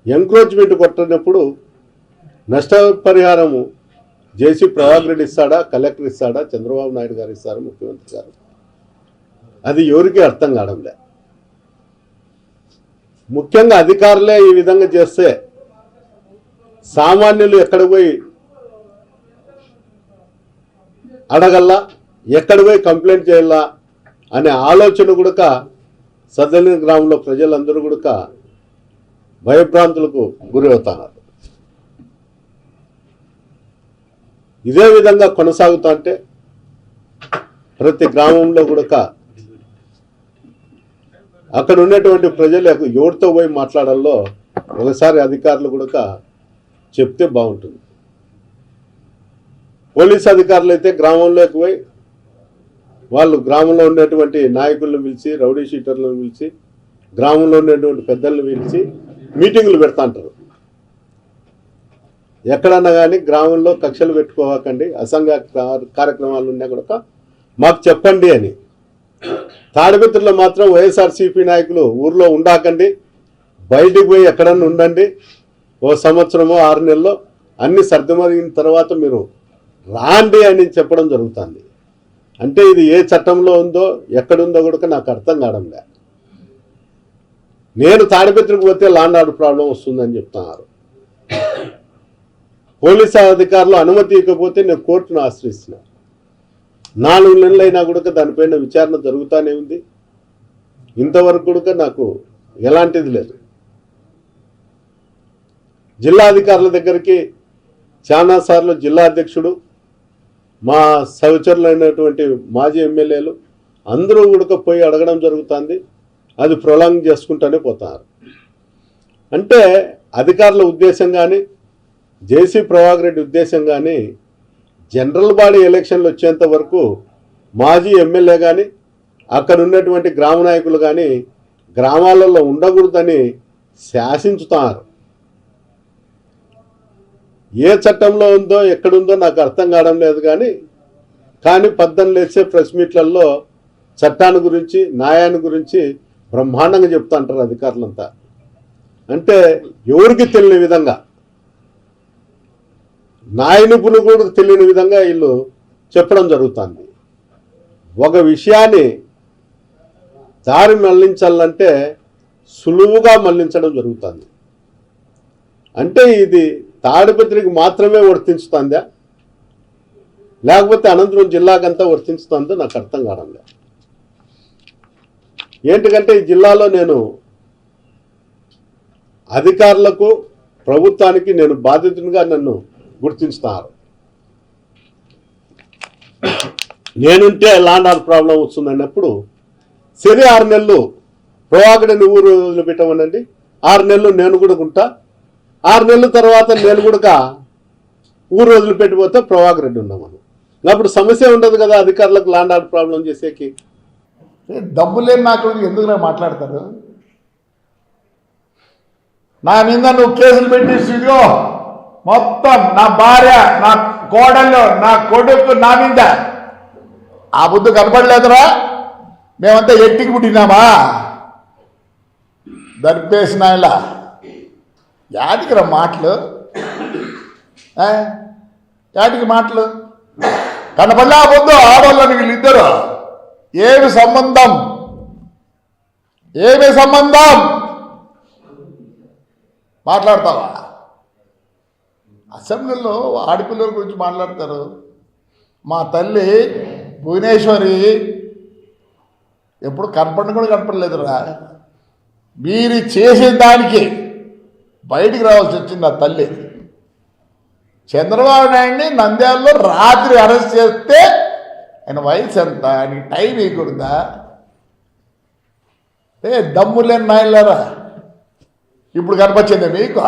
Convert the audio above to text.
Encroachment కొట్టినప్పుడు నష్టపరిహారము జేసీ ప్రభాకర్ రెడ్డి ఇస్తాడా, collector ఇస్తాడా, చంద్రబాబు నాయుడు గారు ఇస్తారా, ముఖ్యమంత్రి గారు? అది ఎవరికి అర్థం కావడంలే. ముఖ్యంగా అధికారులే ఈ విధంగా చేస్తే సామాన్యులు ఎక్కడ పోయి అడగల్లా, ఎక్కడ పోయి కంప్లైంట్ చేయాలా అనే ఆలోచన కూడా సదలి గ్రామంలో ప్రజలందరూ కూడా భయభ్రాంతులకు గురి అవుతున్నారు. ఇదే విధంగా కొనసాగుతా అంటే ప్రతి గ్రామంలో కూడా అక్కడ ఉన్నటువంటి ప్రజలు ఎవరితో పోయి మాట్లాడాలో ఒకసారి అధికారులు కూడా చెప్తే బాగుంటుంది. పోలీస్ అధికారులు అయితే గ్రామంలోకి పోయి వాళ్ళు గ్రామంలో ఉన్నటువంటి నాయకులను పిలిచి, రౌడీ షీటర్లను పిలిచి, గ్రామంలో ఉన్నటువంటి పెద్దలను పిలిచి మీటింగులు పెడతా అంటారు. ఎక్కడన్నా కానీ గ్రామంలో కక్షలు పెట్టుకోకండి, అసంఘ కార్యక్రమాలు ఉన్నా కూడా మాకు చెప్పండి అని. తాడిపత్రిలో మాత్రం వైఎస్ఆర్సీపీ నాయకులు ఊర్లో ఉండాకండి, బయటికి పోయి ఎక్కడన్నా ఉండండి, ఓ సంవత్సరమో 6 నెలల్లో అన్ని సర్దుమరిగిన తర్వాత మీరు రాండి అని చెప్పడం జరుగుతుంది. అంటే ఇది ఏ చట్టంలో ఉందో ఎక్కడుందో కూడా నాకు అర్థం కావడంలే. నేను తాడిపత్రికి పోతే ల్యాండ్ ఆర్డర్ ప్రాబ్లం వస్తుందని చెప్తున్నారు. పోలీసు అధికారులు అనుమతి ఇవ్వకపోతే నేను కోర్టును ఆశ్రయిస్తున్నా. 4 నెలలైనా కూడా దానిపైన విచారణ జరుగుతూనే ఉంది. ఇంతవరకు కూడా నాకు ఎలాంటిది లేదు. జిల్లా అధికారుల దగ్గరికి చాలాసార్లు జిల్లా అధ్యక్షుడు, మా సహచరులైనటువంటి మాజీ ఎమ్మెల్యేలు అందరూ కూడా పోయి అడగడం జరుగుతుంది. అది ప్రొలాంగ్ చేసుకుంటూనే పోతారు. అంటే అధికారుల ఉద్దేశం కానీ, జేసీ ప్రభాకర్ రెడ్డి ఉద్దేశం కానీ, జనరల్ బాడీ ఎలక్షన్లు వచ్చేంత వరకు మాజీ ఎమ్మెల్యే కానీ, అక్కడ ఉన్నటువంటి గ్రామ నాయకులు కానీ గ్రామాలలో ఉండకూడదని శాసించుతారు. ఏ చట్టంలో ఉందో ఎక్కడుందో నాకు అర్థం కావడం లేదు. కానీ 18 లేచే ప్రెస్ మీట్లలో చట్టాన్ని గురించి, న్యాయాన్ని గురించి బ్రహ్మాండంగా చెప్తా అంటారు అధికారులంతా. అంటే ఎవరికి తెలియని విధంగా, న్యాయ నిపుణులు కూడా తెలియని విధంగా వీళ్ళు చెప్పడం జరుగుతుంది. ఒక విషయాన్ని దారి మళ్లించాలంటే సులువుగా మళ్లించడం జరుగుతుంది. అంటే ఇది తాడిపత్రికి మాత్రమే వర్తించుతుందా, లేకపోతే అనంతపురం జిల్లాకంతా వర్తించుతుందో నాకు అర్థం కావడం లేదు. ఏంటంటే ఈ జిల్లాలో నేను అధికారులకు, ప్రభుత్వానికి నేను బాధితునిగా నన్ను గుర్తించుతారు. నేనుంటే ల్యాండ్ ఆర్డర్ ప్రాబ్లం వస్తుందన్నప్పుడు సరే 6 నెలలు ప్రభాకరుడిని ఊరు వదిలిపెట్టమనండి, 6 నెలలు నేను కూడా ఉంటా, 6 నెలల తర్వాత నేను కూడా ఊరు వదిలిపెట్టిపోతే ప్రభాకర్ రెడ్డి ఉన్నామని. అప్పుడు సమస్య ఉండదు కదా అధికారులకు ల్యాండ్ ఆర్డర్ ప్రాబ్లం చేసేకి. డబ్బు లేని నాకు ఎందుకు మాట్లాడతారు? నా మీద నువ్వు కేసులు పెట్టేసిదో మొత్తం, నా భార్య, నా కోడళ్ళు, నా కొడుకు, నా మీద ఆ బుద్ధి కనపడలేదురా? మేమంతా ఎట్టికి పుట్టినామా? దర్పేసిన ఇలా యాటికి రా మాటలు, యాటికి మాటలు కనపడలే ఆ బొద్దు ఆడవాళ్ళని వీళ్ళిద్దరు. ఏమి సంబంధం, ఏమి సంబంధం మాట్లాడతావా? అసెంబ్లీలో ఆడపిల్లల గురించి మాట్లాడతారు. మా తల్లి భువనేశ్వరి ఎప్పుడు కనపడని కూడా కనపడలేదురా. మీరు చేసే దానికి బయటికి రావాల్సి వచ్చింది ఆ తల్లి. చంద్రబాబు నాయుడిని నంద్యాలలో రాత్రి అరెస్ట్ చేస్తే ఆయన వయసు ఎంత, ఆయనకి టైం ఇవ్వకూడదా? దమ్ము లేని నాయనలారా ఇప్పుడు కనపచ్చింది మీకు?